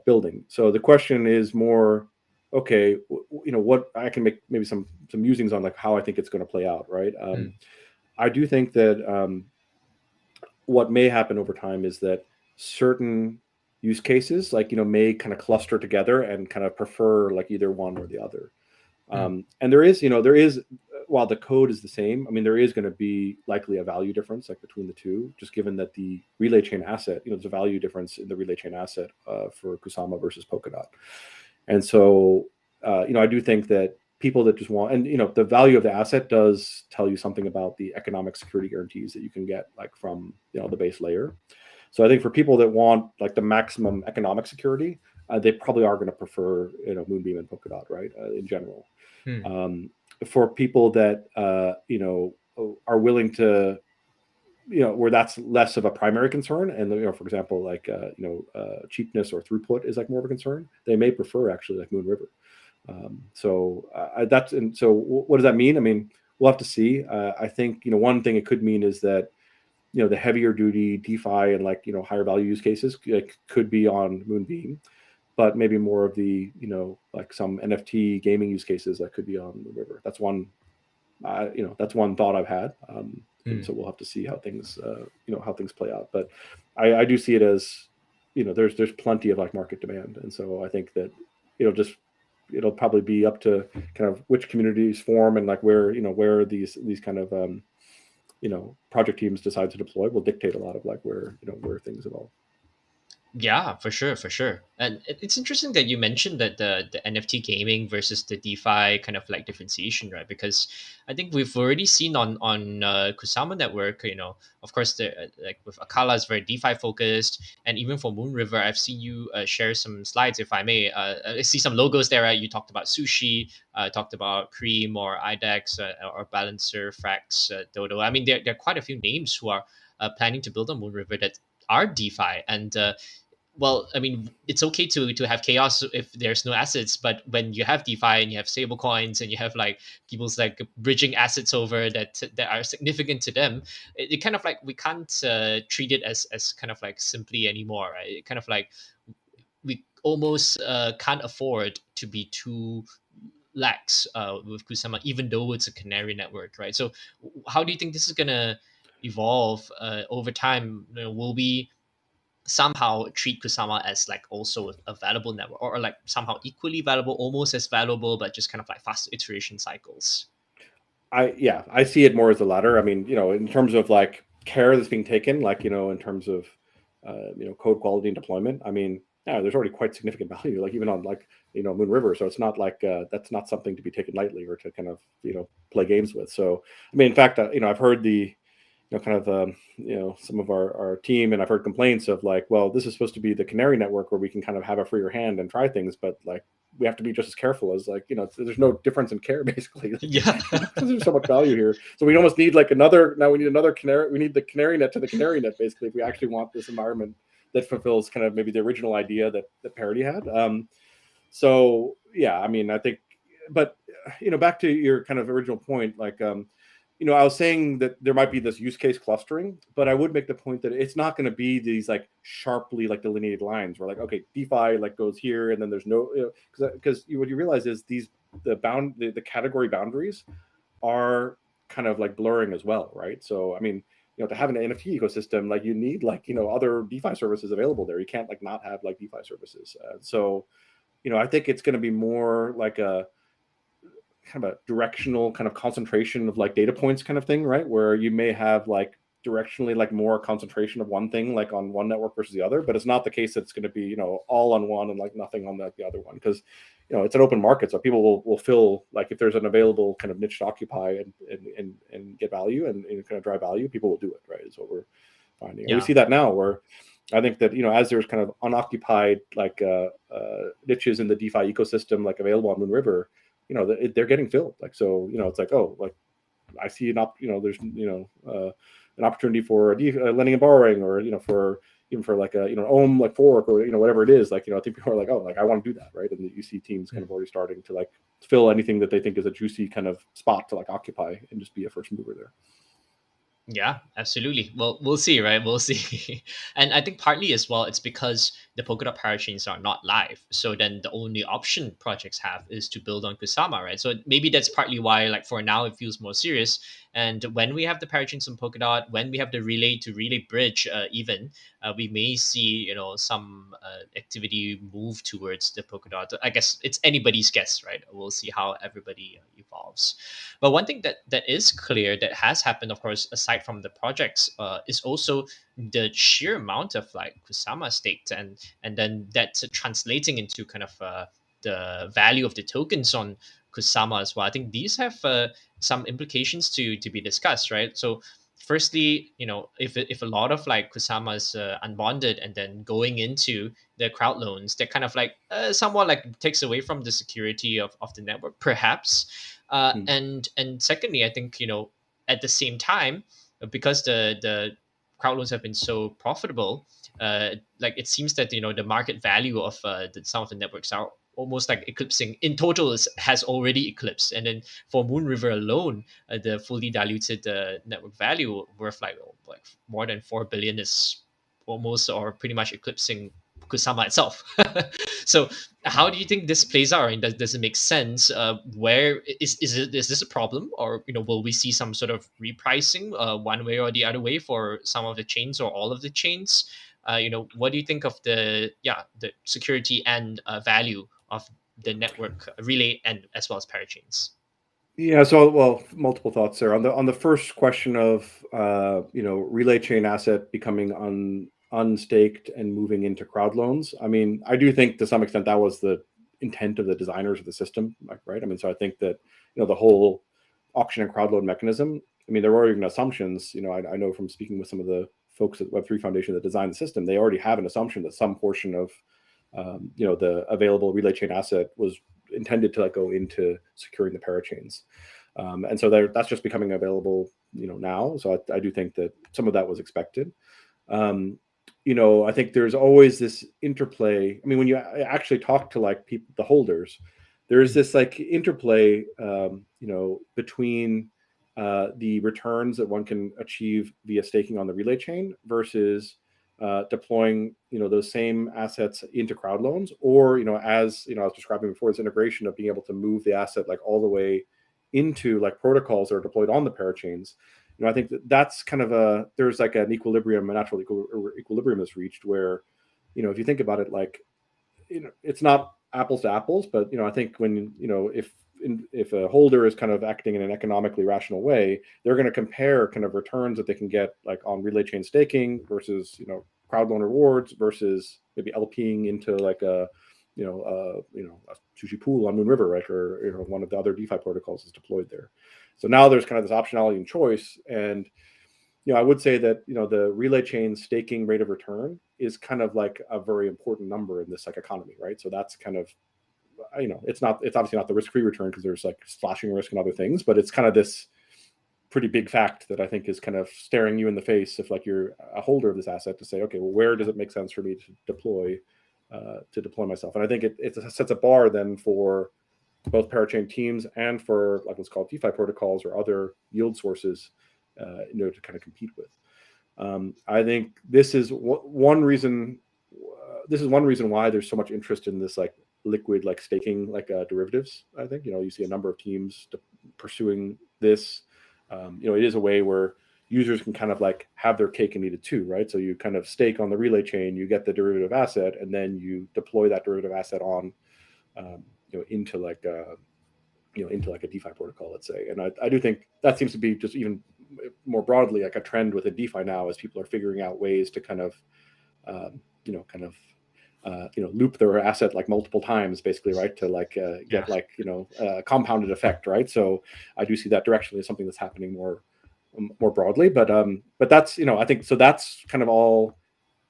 S2: building. So the question is more, okay, what I can make maybe some musings on like how I think it's going to play out, right? I do think that what may happen over time is that certain use cases like may kind of cluster together and kind of prefer like either one or the other. And there is while the code is the same, I mean, there is going to be likely a value difference like between the two, just given that the relay chain asset, there's a value difference in the relay chain asset for Kusama versus Polkadot. And so, I do think that people that just want, and the value of the asset does tell you something about the economic security guarantees that you can get like from the base layer. So I think for people that want like the maximum economic security, they probably are going to prefer Moonbeam and Polkadot, right? In general. For people that are willing to where that's less of a primary concern, and for example like cheapness or throughput is like more of a concern, they may prefer actually like Moonriver. So what does that mean? I mean, we'll have to see. I think one thing it could mean is that the heavier duty DeFi and like higher value use cases could be on Moonbeam, but maybe more of the like some NFT gaming use cases that could be on Moonriver. That's one that's one thought I've had. And so we'll have to see how things how things play out. But I do see it as there's plenty of like market demand, and so I think that it'll probably be up to kind of which communities form and like where these kind of project teams decide to deploy will dictate a lot of like where things evolve.
S1: Yeah, for sure, for sure. And it's interesting that you mentioned that the NFT gaming versus the DeFi kind of like differentiation, right? Because I think we've already seen on Kusama network, of course, the like with Akala is very DeFi focused, and even for Moonriver, I've seen you share some slides, if I may. I see some logos there. Right? You talked about Sushi, talked about Cream or IDEX or Balancer, Frax, Dodo. I mean, there are quite a few names who are planning to build on Moonriver that are DeFi, and well, I mean, it's okay to have chaos if there's no assets, but when you have DeFi and you have stable coins and you have like people's like bridging assets over that are significant to them, it kind of like we can't treat it as kind of like simply anymore, right? It kind of like we almost can't afford to be too lax with Kusama, even though it's a canary network, right? So, how do you think this is gonna evolve over time? Will we somehow treat Kusama as like also a valuable network, or like somehow equally valuable, almost as valuable, but just kind of like fast iteration cycles?
S2: I see it more as the latter. I mean, in terms of like care that's being taken, like in terms of code quality and deployment. I mean, yeah, there's already quite significant value, like even on like Moonriver. So it's not like that's not something to be taken lightly or to kind of play games with. So I mean, in fact, I've heard the kind of some of our team, and I've heard complaints of like, well, this is supposed to be the canary network where we can kind of have a freer hand and try things, but like we have to be just as careful as like there's no difference in care basically.
S1: Yeah.
S2: There's so much value here, so we almost need like we need another canary. We need the canary net to the canary net basically if we actually want this environment that fulfills kind of maybe the original idea that Parity had. So yeah, I mean, I think, but back to your kind of original point, like I was saying that there might be this use case clustering, but I would make the point that it's not going to be these like sharply like delineated lines where like, okay, DeFi like goes here and then there's no, because what you realize is the category boundaries are kind of like blurring as well, right? So I mean, to have an NFT ecosystem, like you need like other DeFi services available there. You can't like not have like DeFi services. So I think it's going to be more like a kind of a directional kind of concentration of like data points kind of thing, right? Where you may have like directionally like more concentration of one thing like on one network versus the other, but it's not the case that it's going to be all on one and like nothing on the other one, because it's an open market, so people will fill, like if there's an available kind of niche to occupy and get value and kind of drive value, people will do it, right? Is what we're finding. And we see that now where I think that as there's kind of unoccupied like niches in the DeFi ecosystem like available on Moonriver, they're getting filled. Like, so, it's like, oh, like I see there's, an opportunity for lending and borrowing, or, for, even for like a Ohm like fork or whatever it is, like I think people are like, oh, like I want to do that, right? And you see teams kind of already starting to like fill anything that they think is a juicy kind of spot to like occupy and just be a first mover there.
S1: Yeah, absolutely. Well, we'll see, right? We'll see. And I think partly as well, it's because the Polkadot Parachains are not live. So then the only option projects have is to build on Kusama, right? So maybe that's partly why, like, for now, it feels more serious. And when we have the Parachains on Polkadot, when we have the relay to relay bridge, we may see, some activity move towards the Polkadot. I guess it's anybody's guess, right? We'll see how everybody evolves. But one thing that is clear that has happened, of course, aside from the projects, is also the sheer amount of like Kusama staked, and then that's translating into kind of the value of the tokens on Kusama as well. I think these have some implications to be discussed, right? So firstly, if a lot of like Kusama is unbonded and then going into the crowd loans, that kind of like somewhat like takes away from the security of the network, perhaps. And secondly, I think at the same time, because the crowd loans have been so profitable, like it seems that the market value of some of the networks are almost like eclipsing in total has already eclipsed. And then for Moonriver alone, the fully diluted network value worth like more than 4 billion is almost or pretty much eclipsing Kusama itself. So how do you think this plays out? And does it make sense? Where is this a problem, or will we see some sort of repricing one way or the other way for some of the chains or all of the chains? What do you think of the security and value of the network relay and as well as parachains?
S2: Yeah, so well, multiple thoughts there. On the first question of relay chain asset becoming unstaked and moving into crowd loans. I mean, I do think to some extent that was the intent of the designers of the system, right? I mean, so I think that the whole auction and crowd loan mechanism. I mean, there were even assumptions. I know from speaking with some of the folks at Web3 Foundation that designed the system, they already have an assumption that some portion of the available relay chain asset was intended to like go into securing the parachains. And so that's just becoming available, now. So I do think that some of that was expected. I think there's always this interplay. I mean, when you actually talk to like people, the holders, there is this like interplay, between the returns that one can achieve via staking on the relay chain versus deploying those same assets into crowd loans, or as I was describing before, this integration of being able to move the asset like all the way into like protocols that are deployed on the parachains. I think that's kind of there's like an equilibrium, a natural equilibrium is reached where if you think about it, like it's not apples to apples, but I think when if a holder is kind of acting in an economically rational way, they're going to compare kind of returns that they can get like on relay chain staking versus crowd loan rewards versus maybe LPing into like a sushi pool on Moonriver, right, or one of the other DeFi protocols is deployed there. So now there's kind of this optionality and choice, and I would say that the relay chain staking rate of return is kind of like a very important number in this like economy, right? So that's kind of it's obviously not the risk-free return because there's like slashing risk and other things, but it's kind of this pretty big fact that I think is kind of staring you in the face if like you're a holder of this asset to say, okay, well, where does it make sense for me to deploy myself? And I think it sets a bar then for both parachain teams and for like what's called DeFi protocols or other yield sources to kind of compete with. I think this is one reason. This is one reason why there's so much interest in this like liquid like staking like derivatives. I think you see a number of teams pursuing this. It is a way where users can kind of like have their cake and eat it too, right? So you kind of stake on the relay chain, you get the derivative asset, and then you deploy that derivative asset on into like into like a DeFi protocol, let's say. And I do think that seems to be just even more broadly like a trend within DeFi now, as people are figuring out ways to kind of loop their asset like multiple times, basically, right, to like get like compounded effect, right? So I do see that directionally as something that's happening more broadly, but that's I think so that's kind of all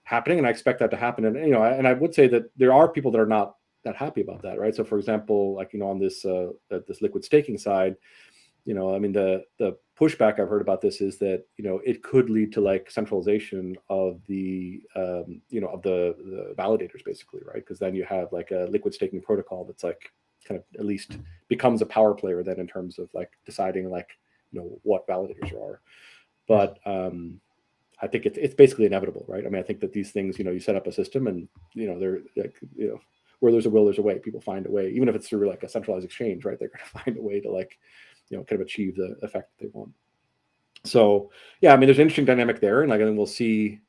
S2: happening, and I expect that to happen. And and I would say that there are people that are not that happy about that, right? So for example, like on this this liquid staking side, I mean the pushback I've heard about this is that, you know, it could lead to like centralization of the, you know, of the validators basically, right? Because then you have like a liquid staking protocol that's like kind of at least becomes a power player then in terms of like deciding like, you know, what validators there are. But I think it's basically inevitable, right? I mean, I think that these things, you know, you set up a system and, you know, they're like, you know, where there's a will, there's a way. People find a way, even if it's through like a centralized exchange, right? They're going to find a way to like, you know, kind of achieve the effect that they want. So yeah, I mean, there's an interesting dynamic there, and like, and we'll see,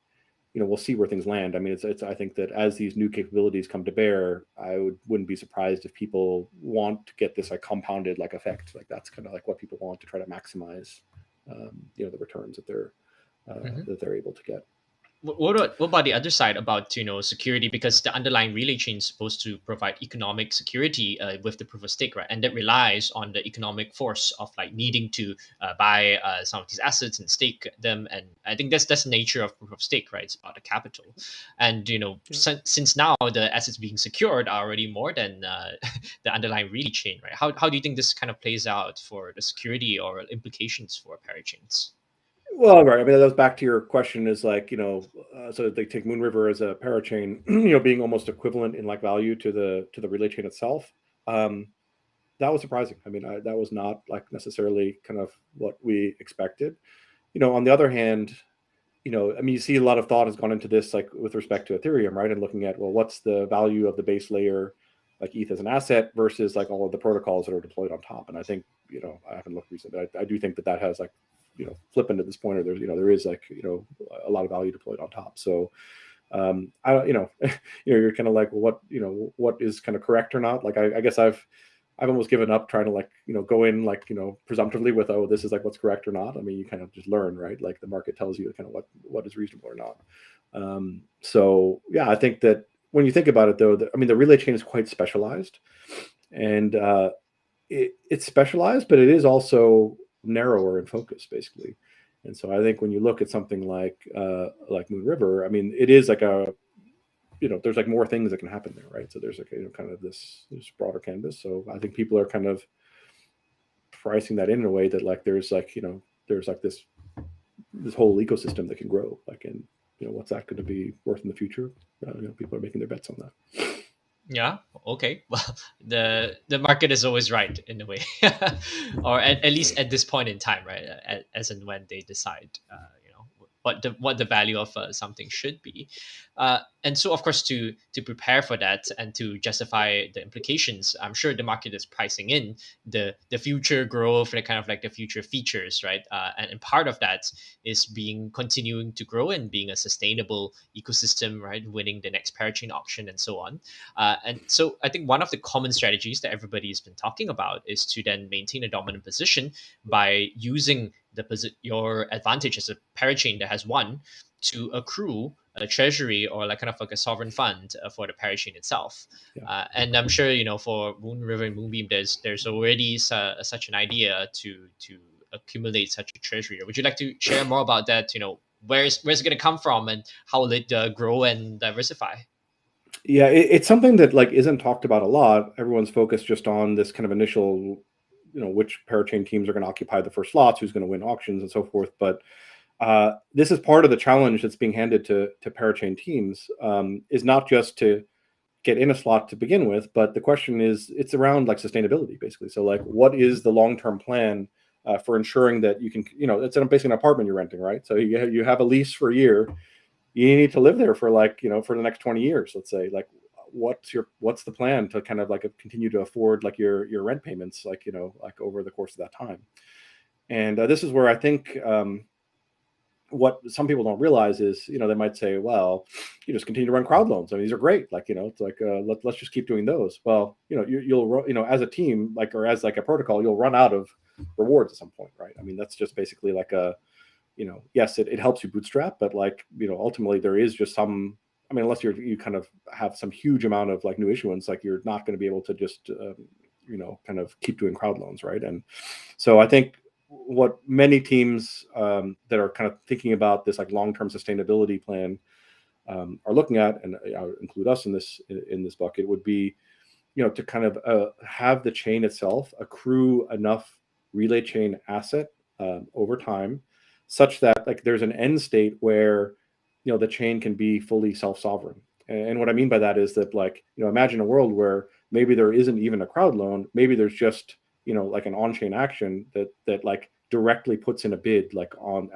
S2: you know, we'll see where things land. I mean, it's I think that as these new capabilities come to bear, wouldn't be surprised if people want to get this like compounded like effect. Like that's kind of like what people want to try to maximize, you know, the returns that they're able to get.
S1: What about the other side about, you know, security? Because the underlying relay chain is supposed to provide economic security with the proof of stake, right? And that relies on the economic force of like needing to buy some of these assets and stake them. And I think that's the nature of proof of stake, right? It's about the capital. And you know, since now the assets being secured are already more than the underlying relay chain, right? How do you think this kind of plays out for the security or implications for parachains?
S2: Well, right. I mean, that goes back to your question is like, you know, so they take Moonriver as a parachain, you know, being almost equivalent in like value to the relay chain itself. Um, that was surprising. I mean, that was not like necessarily kind of what we expected. You know, on the other hand, you know, I mean, you see a lot of thought has gone into this, like with respect to Ethereum, right? And looking at, well, what's the value of the base layer, like ETH as an asset versus like all of the protocols that are deployed on top. And I think, you know, I haven't looked recently, but I do think that has like, you know, flipping at this point, or there's, you know, there is like, you know, a lot of value deployed on top. So, I, you know, you know, you're kind of like, well, what, you know, what is kind of correct or not? Like, I guess I've almost given up trying to like, you know, go in like, you know, presumptively with, oh, this is like what's correct or not. I mean, you kind of just learn, right? Like the market tells you kind of what is reasonable or not. So yeah, I think that when you think about it though, I mean, the relay chain is quite specialized, and it's specialized, but it is also narrower in focus basically. And so I think when you look at something like Moonriver, I mean, it is like a, you know, there's like more things that can happen there, right? So there's like, you know, kind of this broader canvas. So I think people are kind of pricing that in a way that like there's like, you know, there's like this whole ecosystem that can grow. Like, and you know, what's that going to be worth in the future? You know, people are making their bets on that.
S1: Yeah. Okay. Well, the market is always right in a way, or at least at this point in time, right? As and when they decide, you know, what the value of something should be, and so of course to prepare for that and to justify the implications, I'm sure the market is pricing in the future growth, the kind of like the future features, right? And part of that is being continuing to grow and being a sustainable ecosystem, right? Winning the next parachain auction and so on. And so I think one of the common strategies that everybody has been talking about is to then maintain a dominant position by using your advantage as a parachain that has won to accrue a treasury or like kind of like a sovereign fund for the parachain itself.
S2: Yeah.
S1: And I'm sure, you know, for Moonriver and Moonbeam, there's already such an idea to accumulate such a treasury. Would you like to share more about that? You know, where's it going to come from and how will it grow and diversify?
S2: Yeah, it's something that like isn't talked about a lot. Everyone's focused just on this kind of initial, you know, which parachain teams are going to occupy the first slots, who's going to win auctions, and so forth. But this is part of the challenge that's being handed to parachain teams. Is not just to get in a slot to begin with, but the question is, it's around like sustainability, basically. So, like, what is the long-term plan for ensuring that you can, you know, it's basically an apartment you're renting, right? So you have a lease for a year, you need to live there for like, you know, for the next 20 years, let's say. Like, what's the plan to kind of like continue to afford like your rent payments, like, you know, like over the course of that time. And this is where I think what some people don't realize is, you know, they might say, well, you just continue to run crowd loans. I mean, these are great. Like, you know, it's like, let's just keep doing those. Well, you know, you'll, you know, as a team, like, or as like a protocol, you'll run out of rewards at some point, right? I mean, that's just basically like a, you know, yes, it helps you bootstrap, but like, you know, ultimately there is just some, I mean, unless you kind of have some huge amount of like new issuance, like you're not going to be able to just, you know, kind of keep doing crowd loans, right? And so I think what many teams that are kind of thinking about this like long-term sustainability plan are looking at, and I would include us in this bucket, would be, you know, to kind of have the chain itself accrue enough relay chain asset over time, such that like there's an end state where the chain can be fully self-sovereign. And what I mean by that is that, like, imagine a world where maybe there isn't even a crowd loan, maybe there's just like an on-chain action that like directly puts in a bid like on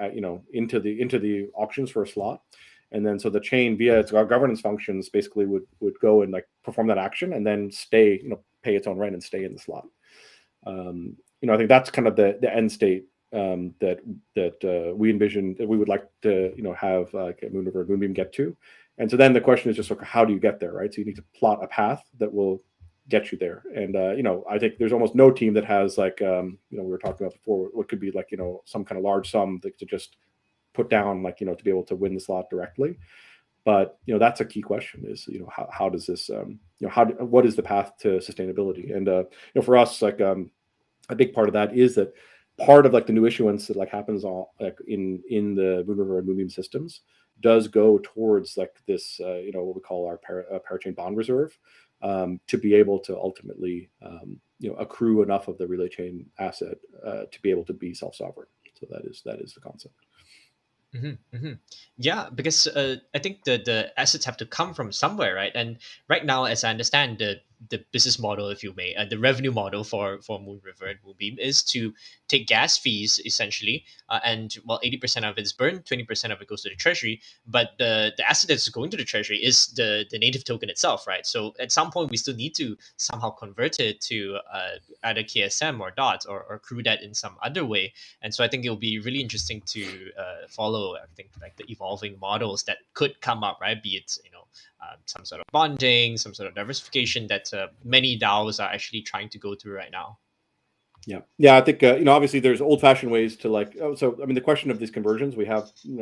S2: into the auctions for a slot. And then so the chain via its governance functions basically would go and like perform that action and then stay, pay its own rent and stay in the slot. I think that's kind of the end state that we envision that we would like to have like Moonriver and Moonbeam get to. And so then the question is just like, how do you get there, right? So you need to plot a path that will get you there. And I think there's almost no team that has like we were talking about before, what could be like some kind of large sum to just put down, like to be able to win the slot directly. But that's a key question: is how does this what is the path to sustainability? And for us, like a big part of that is that part of like the new issuance that like happens all like in the Moonriver and Moonbeam systems does go towards like this what we call our Parachain bond reserve, to be able to ultimately accrue enough of the relay chain asset to be able to be self-sovereign. So that is the concept.
S1: Yeah, because I think the assets have to come from somewhere, right? And right now, as I understand the business model, if you may, the revenue model for Moonriver and Moonbeam is to take gas fees essentially, and well, 80% of it is burned, 20% of it goes to the treasury, but the asset that's going to the treasury is the native token itself, right? So at some point, we still need to somehow convert it to either KSM or DOT or accrue that in some other way. And so I think it'll be really interesting to follow, I think, like the evolving models that could come up, right? Be it, some sort of bonding, some sort of diversification that many DAOs are actually trying to go through right now.
S2: Yeah, I think obviously there's old-fashioned ways to like. So I mean, the question of these conversions, we have we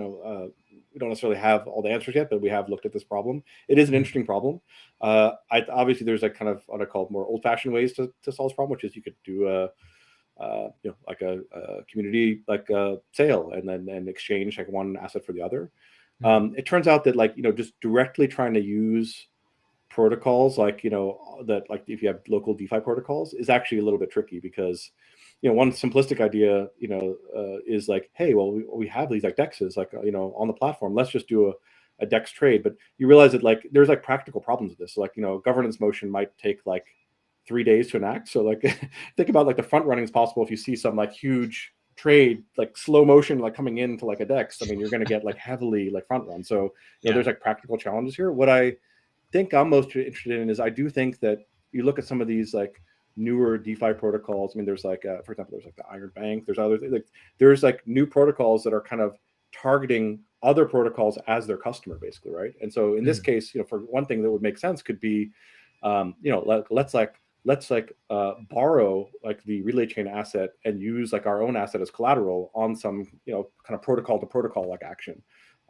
S2: don't necessarily have all the answers yet, but we have looked at this problem. It is an interesting problem. Obviously there's like kind of what I call more old-fashioned ways to solve this problem, which is you could do like a community like sale and then exchange like one asset for the other. It turns out that like just directly trying to use protocols like that, like if you have local DeFi protocols, is actually a little bit tricky because one simplistic idea is like, hey, well, we have these like dexes like on the platform, let's just do a dex trade. But you realize that like there's like practical problems with this. So, like governance motion might take like 3 days to enact. So like think about like the front running is possible if you see some like huge trade like slow motion like coming into like a dex. I mean, you're going to get like heavily like front run. So there's like practical challenges here. What I think I'm most interested in is I do think that you look at some of these like newer DeFi protocols. I mean, there's like for example, there's like the Iron Bank. There's other like there's like new protocols that are kind of targeting other protocols as their customer, basically, right? And so in this case, for one thing that would make sense could be, let's borrow like the relay chain asset and use like our own asset as collateral on some kind of protocol to protocol like action.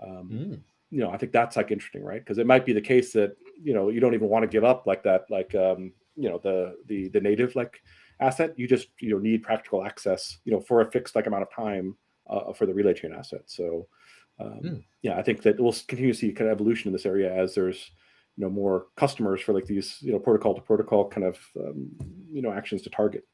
S2: I think that's like interesting, right? Because it might be the case that you don't even want to give up like that, like the native like asset. You just need practical access for a fixed like amount of time for the relay chain asset. So I think that we'll continue to see kind of evolution in this area as there's more customers for like these protocol to protocol kind of actions to target.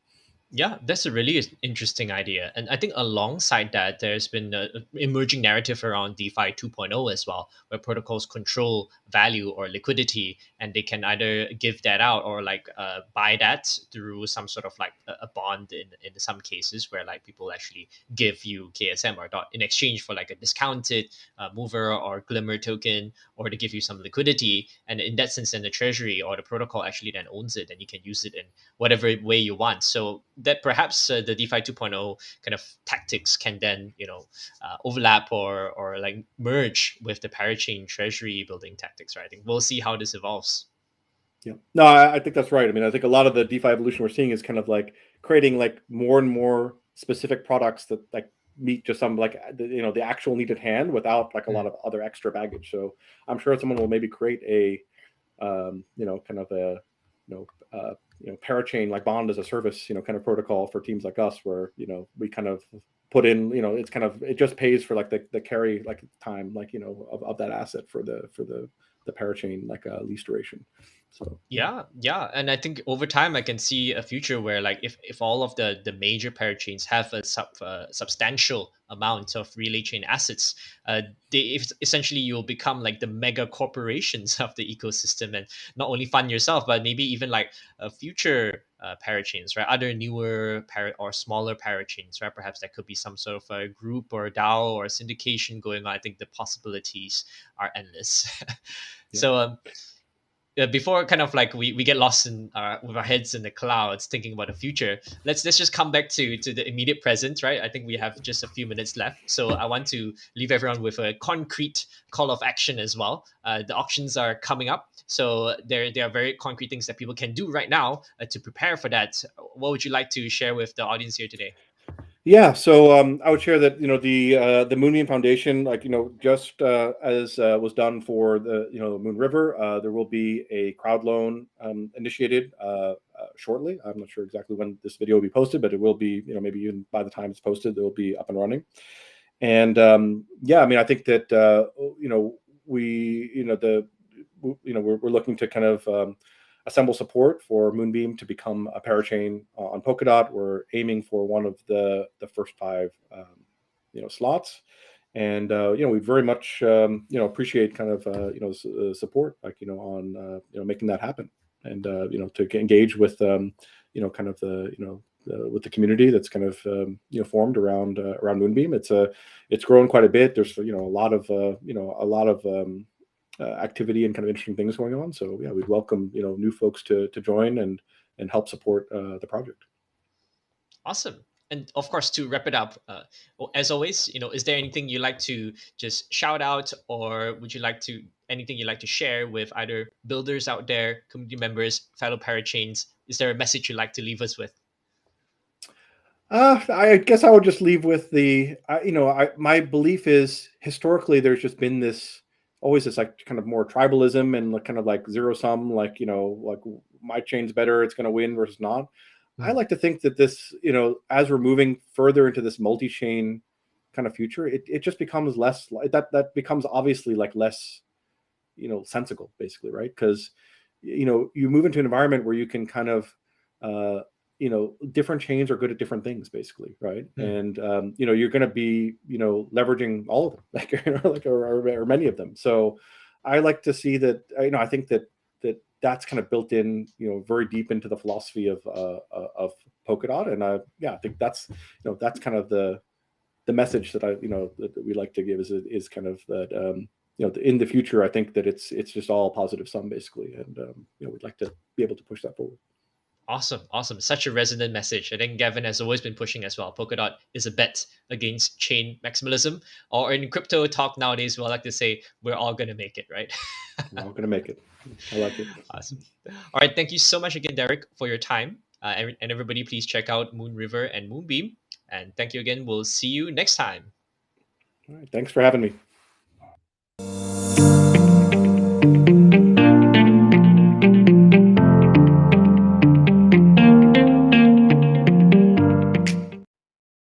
S1: Yeah, that's a really interesting idea. And I think alongside that, there's been an emerging narrative around DeFi 2.0 as well, where protocols control value or liquidity, and they can either give that out or like buy that through some sort of like a bond in some cases where like people actually give you KSM or DOT in exchange for like a discounted mover or glimmer token, or to give you some liquidity. And in that sense, then the treasury or the protocol actually then owns it and you can use it in whatever way you want. So that perhaps the DeFi 2.0 kind of tactics can then overlap or like merge with the Parachain treasury building tactics, right? I think we'll see how this evolves.
S2: Yeah, no, I think that's right. I mean, I think a lot of the DeFi evolution we're seeing is kind of like creating like more and more specific products that like meet just some like the actual need at hand without like a lot of other extra baggage. So I'm sure someone will maybe create a kind of a Parachain like bond as a service kind of protocol for teams like us, where we kind of put in it's kind of, it just pays for like the carry like time like of that asset for the Parachain like lease duration. So
S1: Yeah, and I think over time I can see a future where, like, if all of the major parachains have a substantial amount of relay chain assets, essentially you'll become like the mega corporations of the ecosystem, and not only fund yourself, but maybe even like future parachains, right? Other newer or smaller parachains, right? Perhaps that could be some sort of a group or a DAO or a syndication going on. I think the possibilities are endless.
S2: yeah.
S1: So before kind of like we get lost in with our heads in the clouds thinking about the future, let's just come back to the immediate present, right? I think we have just a few minutes left, so I want to leave everyone with a concrete call of action as well. The auctions are coming up, so there are very concrete things that people can do right now to prepare for that. What would you like to share with the audience here today?
S2: Yeah, so I would share that the Moonbeam Foundation, like just as was done for the Moonriver, there will be a crowd loan initiated shortly. I'm not sure exactly when this video will be posted, but it will be maybe even by the time it's posted, it will be up and running. And yeah, I mean, I think that we we're looking to kind of assemble support for Moonbeam to become a parachain on Polkadot. We're aiming for one of the first 5 slots, and we very much appreciate kind of support, like on making that happen, and to engage with kind of with the community that's kind of formed around Moonbeam. It's grown quite a bit. There's a lot of activity and kind of interesting things going on. So yeah, we'd welcome new folks to join and help support the project.
S1: Awesome. And of course, to wrap it up, as always, is there anything you like to just shout out, or would you like to anything you like to share with either builders out there, community members, fellow parachains? Is there a message you'd like to leave us with?
S2: I guess I would just leave with my belief is historically there's just been always this like kind of more tribalism and like kind of like zero sum, like like my chain's better, it's going to win versus not. I
S1: Mm.
S2: like to think that this, as we're moving further into this multi-chain kind of future, it just becomes less that becomes obviously like less, sensical, basically, right? Because you move into an environment where you can kind of different chains are good at different things, basically, right?
S1: Mm.
S2: And you're going to be leveraging all of them, like or many of them. So I like to see that. I think that's kind of built in, very deep into the philosophy of Polkadot, and yeah, I think that's kind of the message that that we like to give is kind of that in the future, I think that it's just all positive sum, basically, and we'd like to be able to push that forward.
S1: Awesome, awesome. Such a resonant message. I think Gavin has always been pushing as well. Polkadot is a bet against chain maximalism. Or in crypto talk nowadays, we like to say we're all gonna make it, right?
S2: We're all going to make it. I like it.
S1: Awesome. All right. Thank you so much again, Derek, for your time. And everybody, please check out Moonriver and Moonbeam. And thank you again. We'll see you next time.
S2: All right, thanks for having me.